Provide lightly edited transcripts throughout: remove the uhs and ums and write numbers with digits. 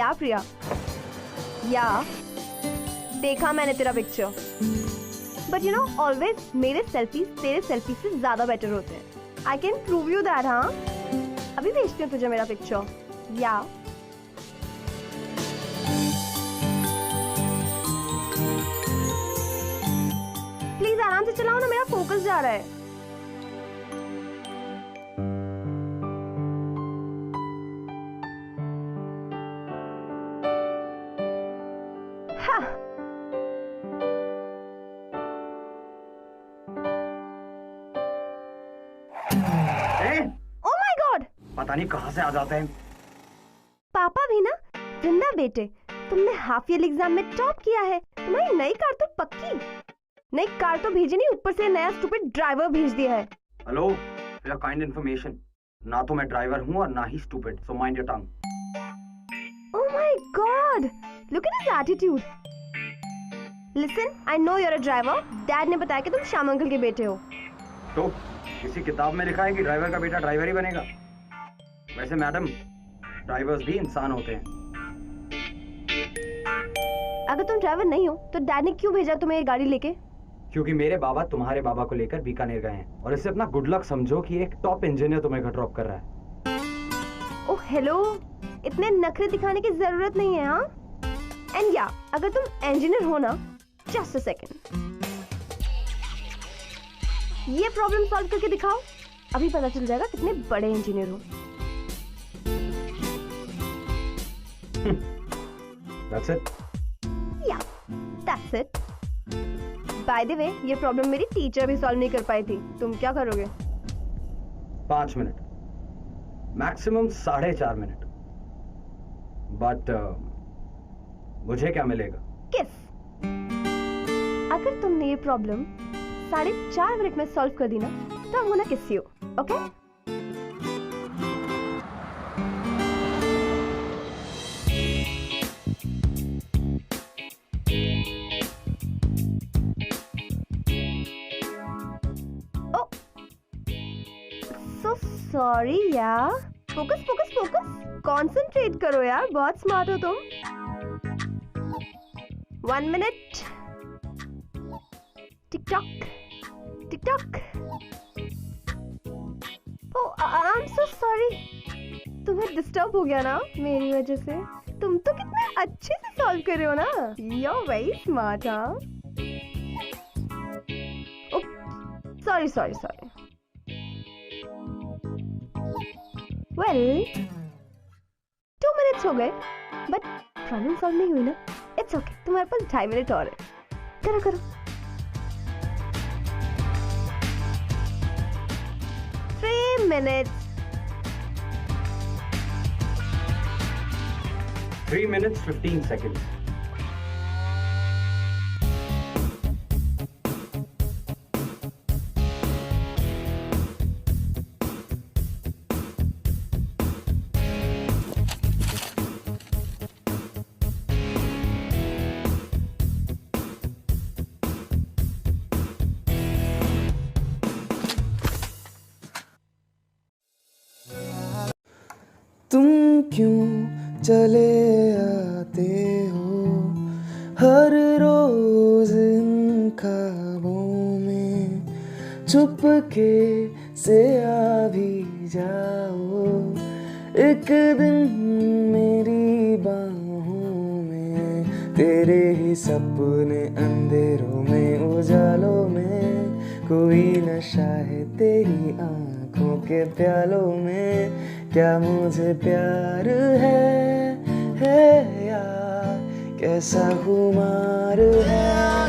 या प्रिया, या देखा मैंने तेरा picture, but you know always मेरे सेल्फीज तेरे सेल्फी से ज्यादा बेटर होते हैं। I can prove you that. हाँ, अभी भेजती हूँ तुझे मेरा पिक्चर। या प्लीज आराम से चलाओ ना, मेरा फोकस जा रहा है। Oh my God! पता नहीं कहाँ से आ जाते हैं। पापा भी ना। जिंदा बेटे, तुमने हाफ ईयर एग्जाम में टॉप किया है। तुम्हारी नई कार तो पक्की। नई कार तो भेजी नहीं, ऊपर से नया स्टूपिड ड्राइवर भेज दिया है। हेलो, फॉर काइंड इन्फॉर्मेशन, ना तो मैं ड्राइवर हूँ और ना ही stupid, so mind your tongue. Oh my God! Look at his attitude. Listen, I know you're a driver. Dad ने बताया कि तुम श्याम अंकल के बेटे हो। तो किसी किताब में लिखा है कि ड्राइवर का बेटा ड्राइवर ही बनेगा? वैसे मैडम, ड्राइवर्स भी इंसान होते हैं। अगर तुम ड्राइवर नहीं हो तो डैड ने क्यों भेजा तुम्हें ये गाड़ी लेके? क्योंकि मेरे बाबा तुम्हारे बाबा को लेकर बीकानेर गए हैं और इससे अपना गुड लक समझो कि एक टॉप इंजीनियर तुम्हें घर ड्रॉप कर रहा है। ओह हेलो, इतने नखरे दिखाने की जरूरत नहीं है। हाँ, एंड या अगर तुम इंजीनियर हो ना, जस्ट अ सेकंड, ये प्रॉब्लम सॉल्व करके दिखाओ, अभी पता चल जाएगा कितने बड़े इंजीनियर हो। That's it? Yeah, that's it. By the way, ये प्रॉब्लम मेरी टीचर भी सॉल्व नहीं कर पाई थी। तुम क्या करोगे? 5 मिनट, मैक्सिमम 4.5 मिनट। बट मुझे क्या मिलेगा? किस। अगर तुमने ये प्रॉब्लम 4.5 मिनट में सॉल्व कर दी ना, तो हम होना किसी हो, ओके? सो सॉरी यार। फोकस फोकस फोकस, कॉन्सेंट्रेट करो यार, बहुत स्मार्ट हो तुम। 1 minute. Tick tock tick tock. Oh I am so sorry, तुम्हें डिस्टर्ब हो गया ना मेरी वजह से। तुम तो कितने अच्छे से सॉल्व कर रहे हो ना। You are very smart. हाँ, sorry sorry sorry. Well 2 minutes हो गए, बट प्रॉब्लम सॉल्व नहीं हुई ना। इट्स ओके, तुम्हारे पास 2.5 मिनट और है। करो करो। 3 minutes. 3 minutes 15 seconds. तुम क्यों चले आते हो हर रोज इन ख्वाबों में, चुपके से आ भी जाओ एक दिन मेरी बाहों में। तेरे ही सपने अंधेरों में उजालों में, कोई नशा है तेरी आंखों के प्यालों में। क्या मुझे प्यार है यार, कैसा खुमार है यार।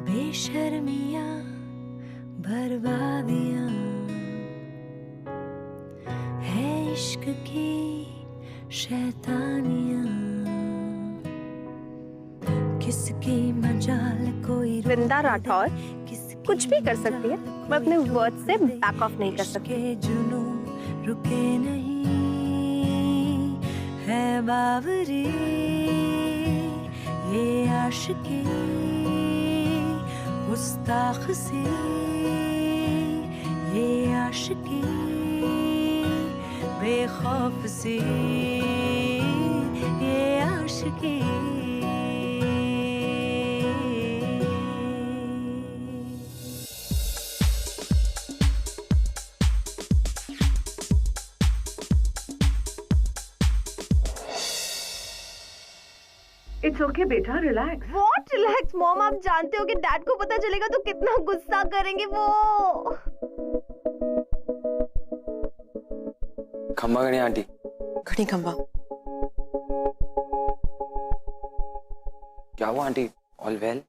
बेशर्मियाँ बर्बादियाँ है इश्क की शैतानियाँ, किसकी मजाल कोई वृंदा राठौर, किसकी कुछ भी कर सकती है, मैं अपने वर्ड से बैक ऑफ नहीं कर सकती। के जुनू रुके नहीं है बावरी ये आशिकी गुस्ताख सी ये आशिकी बेखौफ सी ये आशिकी। इट्स ओके बेटा, रिलैक्स। What relax मॉम, आप जानते हो कि डैड को पता चलेगा तो कितना गुस्सा करेंगे वो। खंबा गणी आंटी। घड़ी खंबा। क्या हुआ आंटी? All well?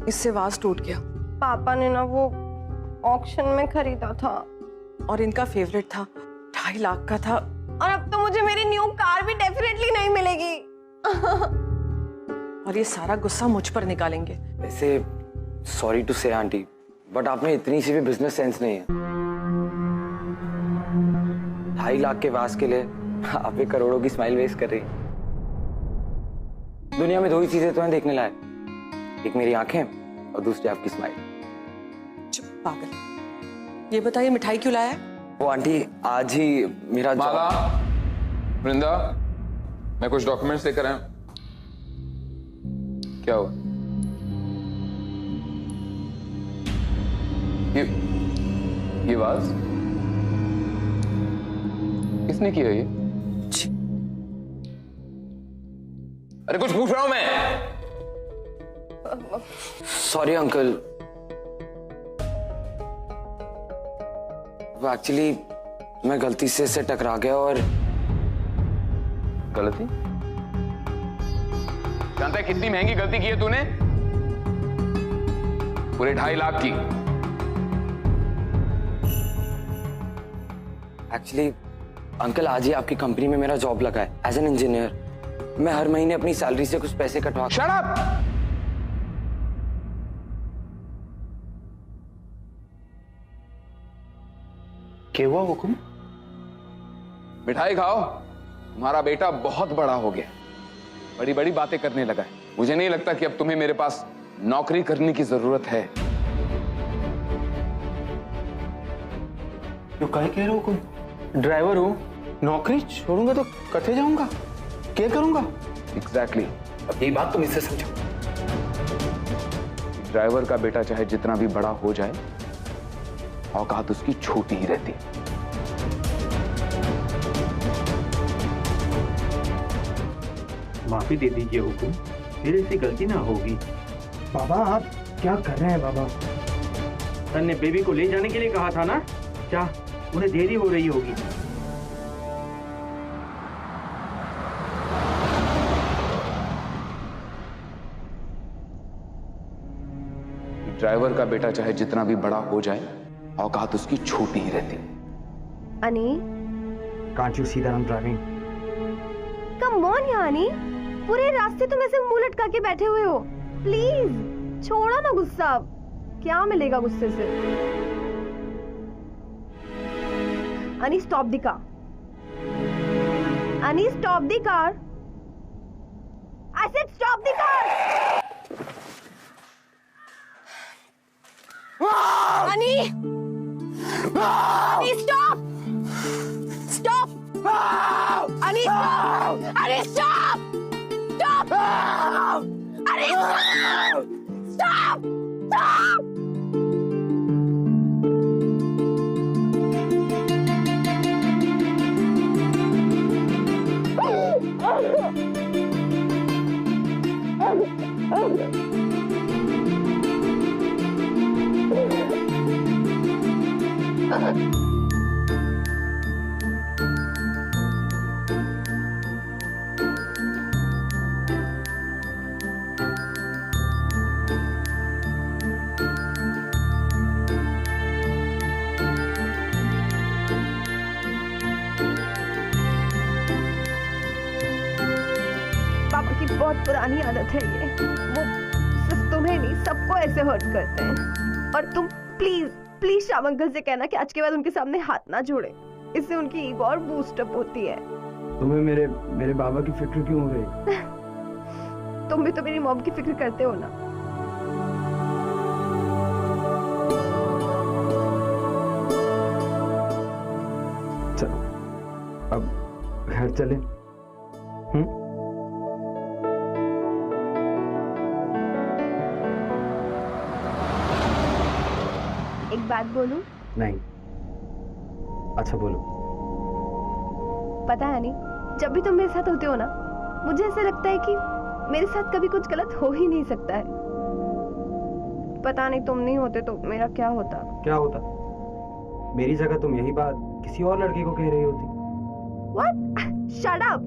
इससे वाज टूट गया पापा ने ना वो ऑक्शन में खरीदा था और इनका फेवरेट था, 2.5 लाख का था। और अब तो मुझे मेरी न्यू कार भी डेफिनेटली नहीं मिलेगी। और ये सारा गुस्सा मुझ पर निकालेंगे। वैसे सॉरी टू से आंटी, बट आप में इतनी सी भी बिजनेस सेंस नहीं है। 2.5 लाख के वास के लिए आप एक करोड़ों की स्माइल वेस्ट कर रही हैं। दुनिया में 2 ही चीजें तुम्हें देखने लायक, एक मेरी आंखें और दूसरी आपकी स्माइल। चुप पागल। ये बताइए मिठाई क्यों लाया है? वो आंटी आज ही मेरा माला, वृंदा, मैं कुछ डॉक्यूमेंट्स लेकर आया। क्या हुआ? ये वाज किसने किया ये? अरे कुछ पूछ रहा हूं मैं। सॉरी अंकल, वो एक्चुअली मैं गलती से इससे टकरा गया और गलती? जानता है कितनी महंगी गलती की है तूने? पूरे 2.5 लाख की। एक्चुअली अंकल आज ही आपकी कंपनी में मेरा जॉब लगा है एज एन इंजीनियर। मैं हर महीने अपनी सैलरी से कुछ पैसे कटवा। Shut up! क्या हुआ हुकुम? मिठाई खाओ, तुम्हारा बेटा बहुत बड़ा हो गया, बड़ी बड़ी बातें करने लगा है। मुझे नहीं लगता कि अब तुम्हें मेरे पास नौकरी करने की जरूरत है। तो क्या कह रहे हो हुकुम? ड्राइवर हूँ, नौकरी छोड़ूंगा तो कथे जाऊंगा, क्या करूंगा? एग्जैक्टली। अब यही बात तुम इससे समझो। ड्राइवर का बेटा चाहे जितना भी बड़ा हो जाए, औकात उसकी छोटी ही रहती है। माफी दे दीजिए हुकुम, मेरे से गलती ना होगी। बाबा आप क्या कर रहे हैं बाबा? सर ने बेबी को ले जाने के लिए कहा था ना, क्या उन्हें देरी हो रही होगी? ड्राइवर का बेटा चाहे जितना भी बड़ा हो जाए, औकात उसकी छोटी ही रहती है। अनी, Can't you see that I'm driving? Come on यानी, पूरे रास्ते तुम ऐसे मुंह लटका के बैठे हुए हो। प्लीज छोड़ो ना गुस्सा, क्या मिलेगा गुस्से से? अनी स्टॉप द कार। अनी stop the car. I said stop the car. अनी, अनी स्टॉप, स्टॉप, अनी स्टॉप, अनी स्टॉप, स्टॉप, अनी स्टॉप, स्टॉप। पुरानी आदत है ये। वो सिर्फ तुम्हें नहीं, सबको ऐसे हर्ट करते हैं। और तुम प्लीज प्लीज श्याम अंकल से कहना कि आज के बाद उनके सामने हाथ ना जोड़े, इससे उनकी ईगो और बूस्ट अप होती है। तुम्हें मेरे बाबा की फिक्र क्यों हो रही? तुम भी तो मेरी मॉम की फिक्र करते हो ना। चलो अब घर चले। एक बात बोलूं? नहीं। अच्छा बोलो। पता है नहीं, जब भी तुम मेरे साथ होते हो ना, मुझे ऐसा लगता है कि मेरे साथ कभी कुछ गलत हो ही नहीं सकता है। पता नहीं तुम नहीं होते तो मेरा क्या होता। क्या होता? मेरी जगह तुम यही बात किसी और लड़के को कह रही होती। What? Shut up!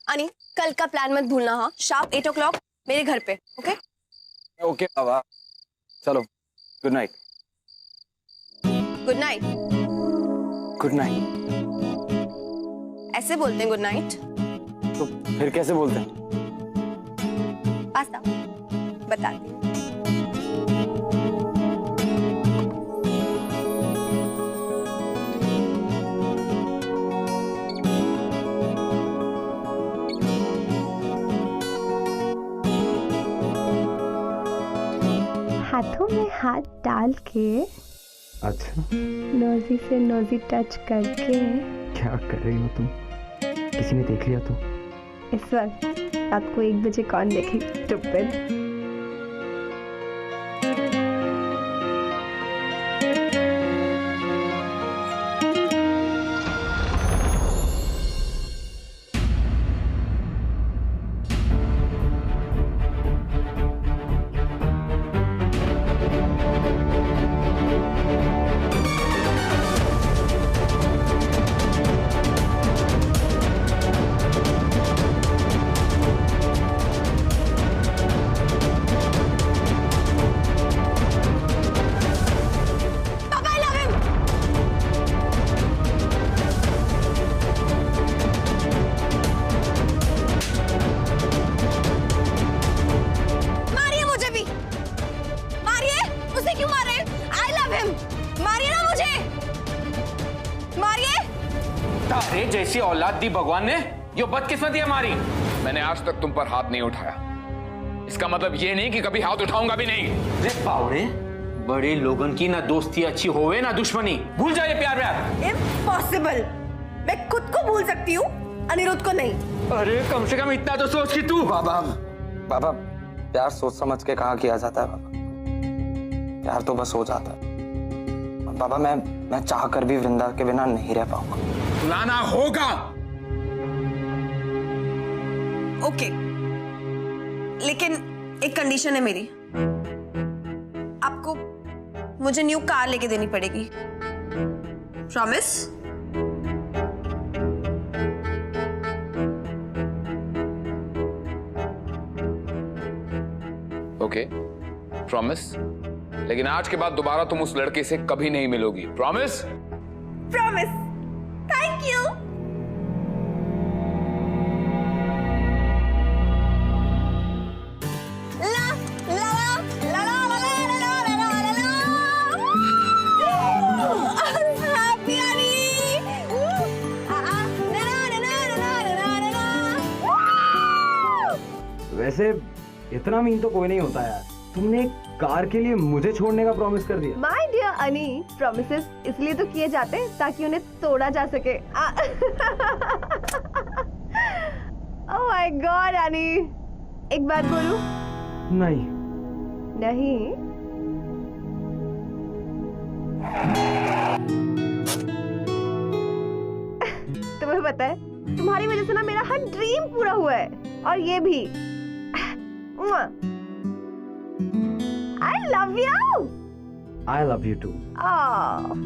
अनी, कल का प्लान मत भूलना। हाँ, शार्प 8 o'clock मेरे घर पे। ओके? ओके बाबा, चलो good night. Good night. Good night. ऐसे बोलते हैं गुड नाइट? तो फिर कैसे बोलते हैं? पास्ता बताती हूँ। हाथों में हाथ डाल के, अच्छा नोजी से नोजी टच करके। क्या कर रही हो तुम? किसी ने देख लिया तो? इस वक्त रात को 1 बजे कौन देखेगा? स्टूपिड। अरे जैसी औलाद दी भगवान ने, ये बदकिस्मती हमारी। मैंने आज तक तुम पर हाथ नहीं उठाया, इसका मतलब ये नहीं कि कभी हाथ उठाऊंगा भी नहीं। रे पावड़े, बड़े लोगन की ना दोस्ती अच्छी होवे ना दुश्मनी। भूल जाए प्यार व्यार। इम्पॉसिबल। मैं खुद को भूल सकती हूँ, अनिरुद्ध को नहीं। अरे कम से कम इतना तो सोच कि तू। बाबा बाबा, प्यार सोच समझ के कहा किया जाता है बाबा। प्यार तो बस हो जाता है। बाबा मैं चाह कर भी वृंदा के बिना नहीं रह पाऊंगा। लाना होगा। ओके, लेकिन एक कंडीशन है मेरी। आपको मुझे न्यू कार लेके देनी पड़ेगी। प्रॉमिस? Okay, promise. लेकिन आज के बाद दोबारा तुम उस लड़के से कभी नहीं मिलोगी। प्रॉमिस? प्रॉमिस। Thank you. ला ला ला ला ला ला ला ला ला ला। हैप्पी अनी। वैसे इतना मीन तो कोई नहीं होता यार। तुमने एक कार के लिए मुझे छोड़ने का प्रॉमिस कर दिया। माय डियर अनी, प्रॉमिसेस इसलिए तो किए जाते हैं ताकि उन्हें तोड़ा जा सके। ओह माय गॉड अनी, एक बात बोलूं? नहीं। नहीं? तुम्हें पता है, तुम्हारी वजह से ना मेरा हर ड्रीम पूरा हुआ है, और ये भी। I love you. I love you too. Oh.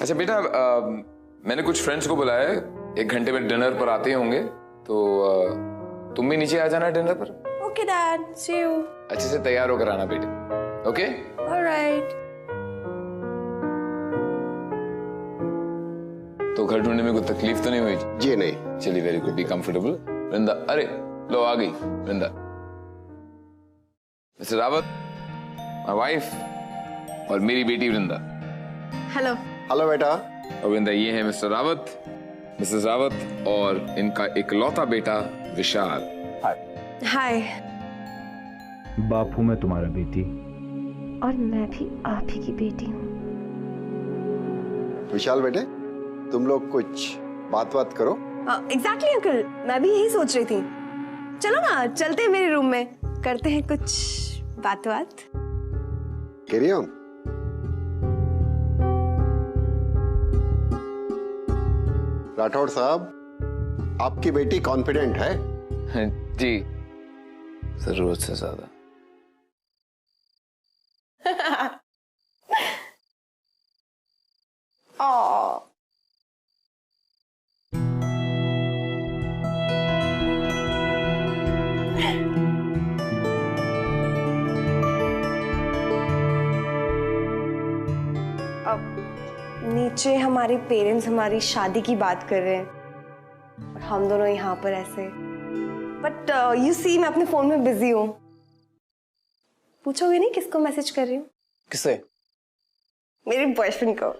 अच्छा बेटा, मैंने कुछ फ्रेंड्स को बुलाया है, 1 घंटे में डिनर पर आते ही होंगे, तो तुम भी नीचे आ जाना डिनर पर। Okay dad, see you. अच्छे से तैयार होकर आना बेटे, ओके? ऑलराइट। तो घर ढूंढने में कोई तकलीफ तो नहीं हुई? जी नहीं। चलिए, वेरी गुड, बी कंफर्टेबल। वृंदा, अरे लो आ गई वृंदा। मिस्टर रावत, माय वाइफ, और मेरी बेटी वृंदा। हेलो। हेलो बेटा। और वृंदा, ये है मिस्टर रावत, मिसेस रावत, और इनका इकलौता बेटा विशाल। हाय। बाप हूं मैं तुम्हारा बेटी। और मैं भी आप ही की बेटी हूँ। विशाल बेटे, तुम लोग कुछ बात करो। एग्जैक्टली अंकल, मैं भी यही सोच रही थी। चलो ना, चलते हैं मेरे रूम में, करते हैं कुछ बात। Carry on. राठौड़ साहब, आपकी बेटी कॉन्फिडेंट है? जी, जरूरत से ज्यादा। नीचे हमारे पेरेंट्स हमारी शादी की बात कर रहे हैं और हम दोनों यहाँ पर ऐसे। बट यू सी, मैं अपने फोन में बिजी हूँ। पूछोगे नहीं किसको मैसेज कर रही हूँ? किसे? मेरे बॉयफ्रेंड को।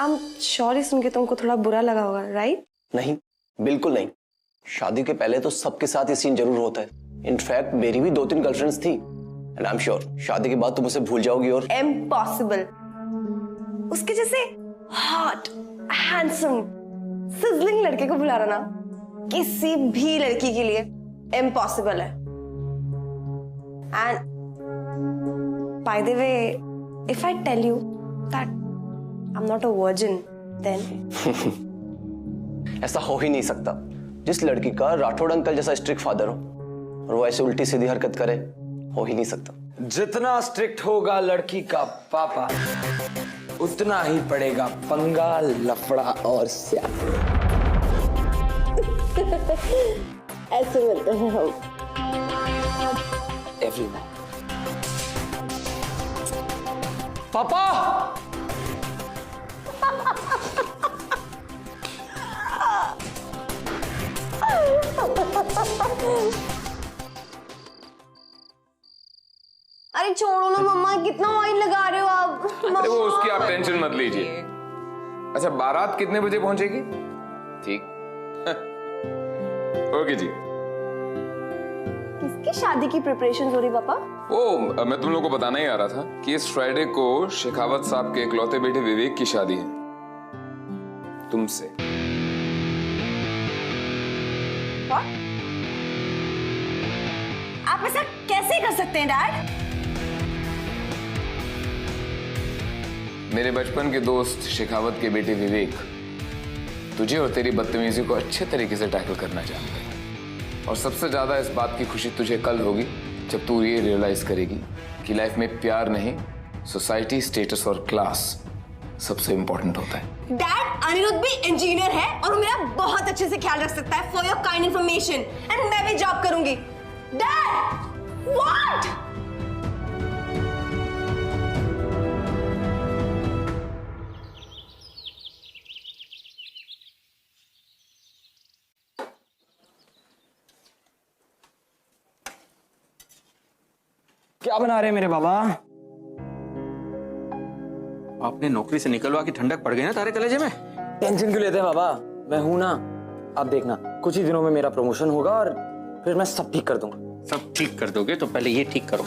I'm sure सुन के तुमको थोड़ा बुरा लगा होगा, राइट? नहीं, बिल्कुल नहीं। शादी के पहले तो सबके साथ ये सीन जरूर होता है। इनफैक्ट मेरी भी 2-3 गर्लफ्रेंड्स थी, एंड आई एम श्योर शादी के बाद तुम उसे भूल जाओगी। और इम्पॉसिबल। उसके जैसे हॉट, हैंडसम, सिजलिंग लड़के को भुला रहा ना किसी भी लड़की के लिए इम्पॉसिबल है। And by the way, if I tell you that I'm not a virgin, then ऐसा हो ही नहीं सकता। जिस लड़की का राठौड़ अंकल जैसा स्ट्रिक्ट फादर हो और वो ऐसे उल्टी सीधी हरकत करे, हो ही नहीं सकता। जितना स्ट्रिक्ट होगा लड़की का पापा, उतना ही पड़ेगा पंगा, लफड़ा और स्याह। ऐसे मिलते हैं हम। एवरीवन। पापा! अरे छोड़ो ना मम्मा, कितना ऑयल लगा रहे हो आप? अरे वो उसकी आप टेंशन मत लीजिए। अच्छा, बारात कितने बजे पहुंचेगी? ठीक। ओके जी। किसकी शादी की प्रिपरेशन हो रही पापा? ओ, मैं तुम लोगों को बताना ही आ रहा था कि इस फ्राइडे को शेखावत साहब के इकलौते बेटे विवेक की शादी है, तुमसे। आप ऐसा कैसे कर सकते हैं डैड? मेरे बचपन के दोस्त शेखावत के बेटे विवेक तुझे और तेरी बदतमीजी को अच्छे तरीके से टैकल करना चाहते हैं, और सबसे ज्यादा इस बात की खुशी तुझे कल होगी जब तू ये रियलाइज करेगी कि लाइफ में प्यार नहीं, सोसाइटी, स्टेटस और क्लास सबसे इंपॉर्टेंट होता है। डैड, अनिरुद्ध भी इंजीनियर है और वो मेरा बहुत अच्छे से ख्याल रख सकता है। For your kind information, and मैं भी जॉब करूंगी। Dad, what? क्या बना रहे हैं मेरे बाबा? आपने नौकरी से निकलवा के ठंडक पड़ गई ना तारे कलेजे में। टेंशन क्यों लेते हैं बाबा? मैं हूं ना। आप देखना, कुछ ही दिनों में मेरा प्रमोशन होगा और फिर मैं सब ठीक कर दूंगा। सब ठीक कर दोगे तो पहले ये ठीक करो।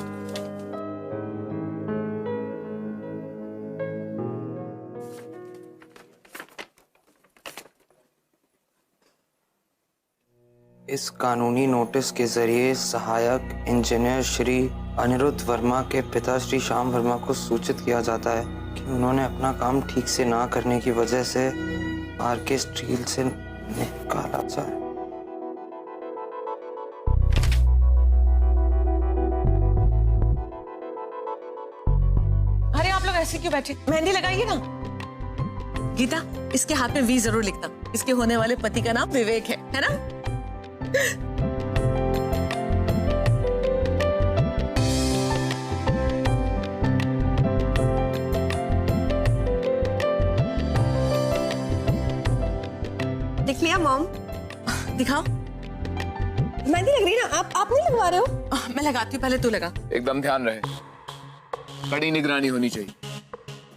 इस कानूनी नोटिस के जरिए सहायक इंजीनियर श्री अनिरुद्ध वर्मा के पिता श्री श्याम वर्मा को सूचित किया जाता है कि उन्होंने अपना काम ठीक से ना करने की वजह से आरके स्टील से निकाला जाए। अरे आप लोग ऐसे क्यों बैठे? मेहंदी लगाइए ना। गीता, इसके हाथ में वी जरूर लिखना। इसके होने वाले पति का नाम विवेक है ना? देख लिया मॉम? दिखाओ। मेहंदी लग रही है ना? आप नहीं लगवा रहे हो? मैं लगाती हूँ, पहले तू लगा। एकदम ध्यान रहे, कड़ी निगरानी होनी चाहिए,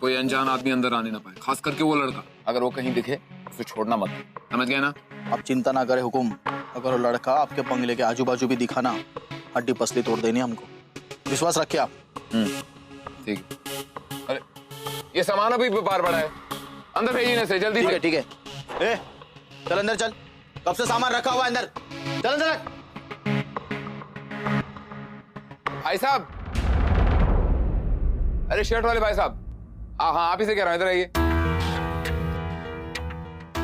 कोई अनजान आदमी अंदर आने ना पाए, खास करके वो लड़का। अगर वो कहीं दिखे उसे छोड़ना मत, समझ गया ना? आप चिंता ना करें हुकुम, अगर वो लड़का आपके बंगले के आजू बाजू भी दिखा ना, हड्डी पसली तोड़ देनी हमको, विश्वास रखिए आप। ठीक है। अरे ये सामान अभी बार बड़ा है, अंदर भेजिए से जल्दी से। ठीक है। ए, चल अंदर चल, कब से सामान रखा हुआ है अंदर, चल अंदर रख। भाई साहब, अरे शर्ट वाले भाई साहब, हाँ आप ही से कह रहा हूं, इधर आइए।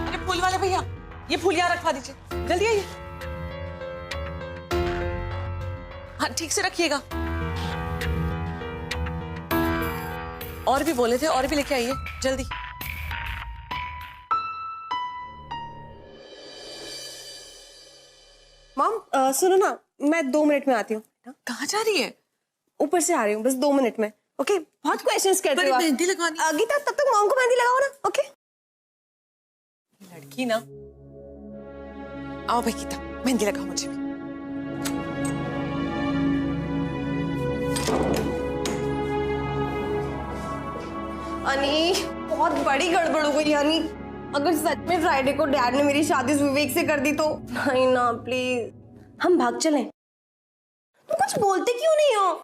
अरे फूल वाले भैया, ये फूल यहाँ रखवा दीजिए, जल्दी आइए। हाँ ठीक से रखिएगा। और भी बोले थे, और भी लेके आइए जल्दी। मॉम सुनो ना, मैं 2 मिनट में आती हूँ। कहाँ जा रही है? ऊपर से आ रही हूँ, बस 2 मिनट में। ओके, बहुत क्वेश्चंस करते हो आप। मेहंदी लगवानी। गीता, तब तक मॉम को मेहंदी लगाओ ना। ओके लड़की ना। आओ भाई गीता, मेहंदी लगाओ मुझे भी। अनी, बहुत बड़ी गड़बड़ हो गई अनी। अगर सच में फ्राइडे को डैड ने मेरी शादी विवेक से कर दी तो? नहीं ना, प्लीज हम भाग चलें। तुम कुछ बोलते क्यों नहीं हो?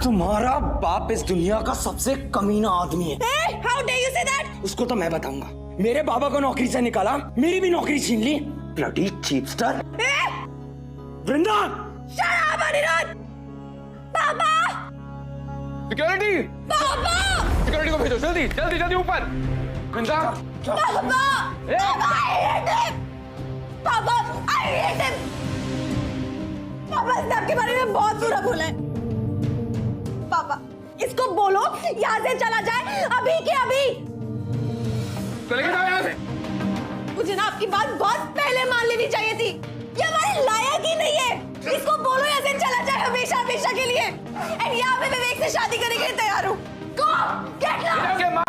तुम्हारा बाप इस दुनिया का सबसे कमीना आदमी है। How dare you say that? उसको तो मैं बताऊंगा। मेरे बाबा को नौकरी से निकाला, मेरी भी नौकरी छीन ली। Bloody cheapster. Vrinda! Shut up, Aniruddh! पापा! सिक्योरिटी! पापा! सिक्योरिटी को भेजो जल्दी जल्दी जल्दी ऊपर। वृंदा! पापा! पापा, I hate him! पापा, I hate him! पापा, इसने आपके बारे में बहुत बुरा बोला है। पापा, इसको बोलो यहाँ से चला जाए, अभी के अभी। चले जाओ यहाँ से। मुझे ना आपकी बात बहुत पहले मान लेनी चाहिए थी। ये हमारे लायक ही नहीं है। इसको बोलो यहाँ से चला जाए हमेशा हमेशा के लिए। एंड यहाँ पे विवेक से शादी करने के लिए तैयार हूँ। Go, get lost!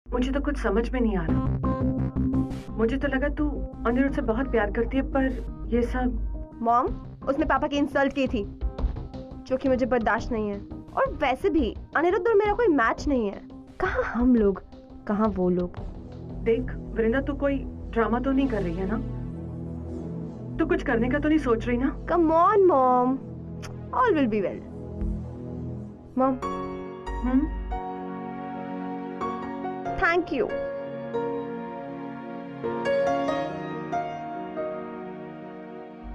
मुझे तो कुछ समझ में नहीं आ रहा। मुझे तो लगा तू अनिरुद्ध से बहुत प्यार करती है, पर ये सब। मॉम, उसने पापा की इंसल्ट की थी, जो कि मुझे बर्दाश्त नहीं है। और वैसे भी अनिरुद्ध और मेरा कोई मैच नहीं है। कहाँ हम लोग, कहाँ वो लोग। देख वृंदा, तू कोई ड्रामा तो नहीं कर रही है ना? तू कुछ करने का तो नहीं सोच रही ना? Come on mom, all will be well. Mom, thank you.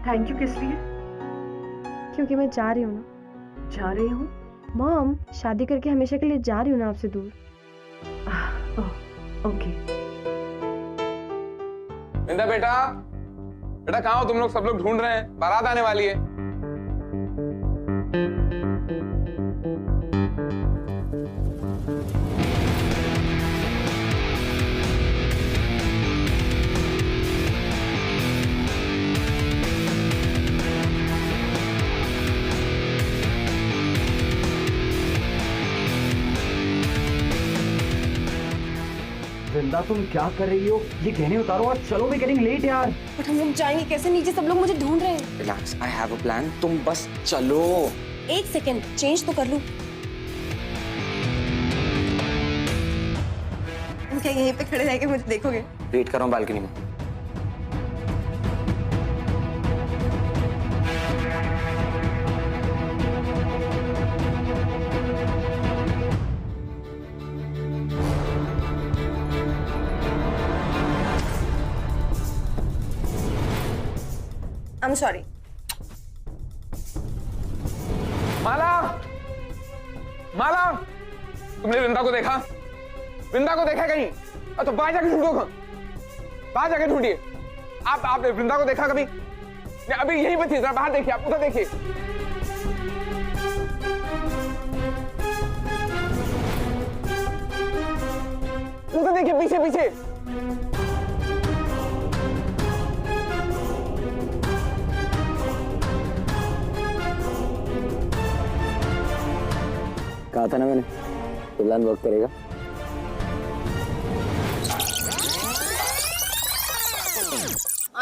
Thank you किस लिए? क्योंकि मैं जा रही हूँ ना। जा रही हूँ? मॉम, शादी करके हमेशा के लिए जा रही हूँ ना आपसे दूर। ओके। वृंदा बेटा, बेटा कहाँ हो तुम लोग? सब लोग ढूंढ रहे हैं, बारात आने वाली है। वृंदा तुम क्या कर रही हो? ये गहने उतारो और चलो, वी गेटिंग लेट यार। बट हम लोग जाएंगे कैसे? नीचे सब लोग मुझे ढूंढ रहे हैं। Relax, I have a plan, तुम बस चलो। एक सेकेंड, चेंज तो कर लूं। तुम क्या यहीं पे खड़े रह के मुझे देखोगे? वेट कर रहा हूँ बालकनी में। I'm sorry. माला, माला, तुमने वृंदा को देखा? वृंदा को देखा कहीं? तो बाहर जाके ढूंढो, बाहर जाके ढूंढिए। आपने वृंदा को देखा कभी? अभी यहीं पे थी, जरा बाहर देखिए, आप उधर देखिए। उधर देखिए, पीछे पीछे। कहा था ना मैंने, प्लान वर्क करेगा।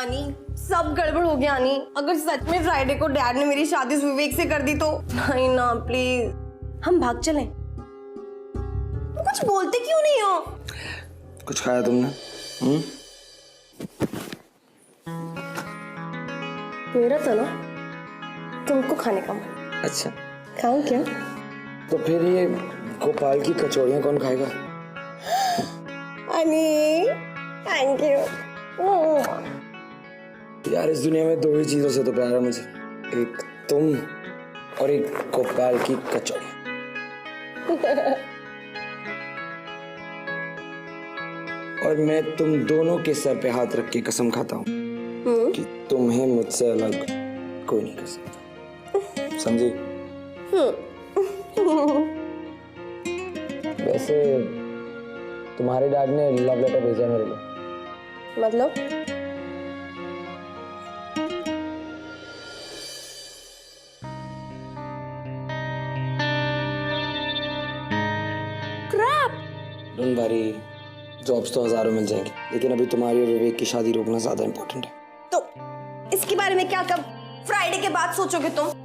अनी, सब गड़बड़ हो गया अनी। अगर सच में फ्राइडे को डैड ने मेरी शादी विवेक से कर दी तो? नहीं ना, प्लीज हम भाग चलें। तुम कुछ बोलते क्यों नहीं हो? कुछ खाया तुमने? मेरा तो ना तुमको खाने का मन। अच्छा, खाऊं क्या? तो फिर ये गोपाल की कचौड़ियाँ कौन खाएगा? अनी, थैंक यू। यार इस दुनिया में दो ही चीजों से तो प्यार है मुझे, एक तुम और एक गोपाल की कचौड़ी। और मैं तुम दोनों के सर पे हाथ रख के कसम खाता हूँ कि तुम्हें मुझसे अलग कोई नहीं कर सकता, समझी? वैसे तुम्हारे डैड ने लव लेटर भेजा मेरे लिए। मतलब? डोंट वरी, जॉब्स तो हजारों मिल जाएंगी, लेकिन अभी तुम्हारी और विवेक की शादी रोकना ज्यादा इंपॉर्टेंट है। तो इसके बारे में क्या कब फ्राइडे के बाद सोचोगे तुम?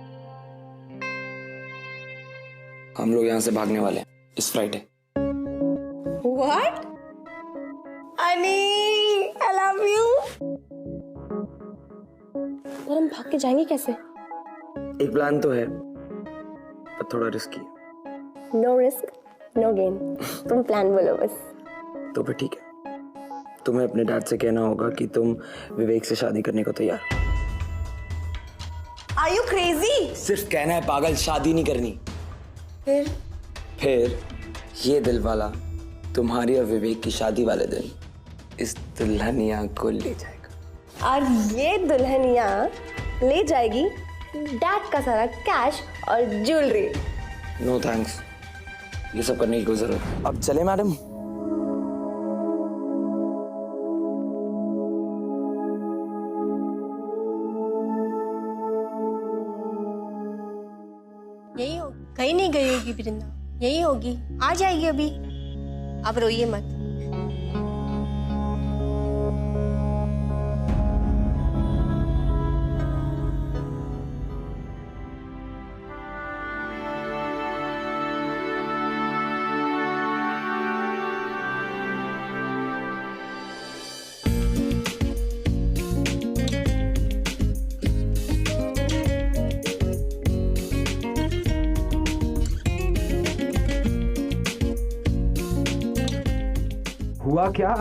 हम लोग यहाँ से भागने वाले हैं इस फ्राइडे। What? अनी, I love you. और हम भाग के जाएंगे कैसे? एक प्लान तो है, पर थोड़ा रिस्की है। No risk, no gain. तुम प्लान बोलो बस। तो फिर ठीक है, तुम्हें अपने डैड से कहना होगा कि तुम विवेक से शादी करने को तैयार। Are you crazy? सिर्फ कहना है पागल, शादी नहीं करनी। फिर ये दिल वाला तुम्हारी और विवेक की शादी वाले दिन इस दुल्हनिया को ले जाएगा। और ये दुल्हनिया ले जाएगी डैड का सारा कैश और ज्वेलरी। नो थैंक्स, ये सब करने की कोई जरूरत नहीं। अब चले मैडम? यही हो, कहीं नहीं गई होगी वृंदा, यही होगी, आ जाएगी अभी। अब रोइए मत। हुआ क्या?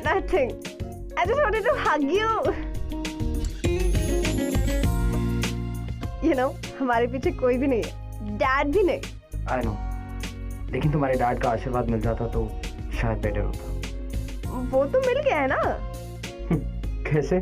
Nothing. I just wanted to hug you. You know, हमारे पीछे कोई भी नहीं है, डैड भी नहीं। I know. लेकिन तुम्हारे डैड का आशीर्वाद मिल जाता तो शायद बेटर होता। वो तो मिल गया है ना। कैसे?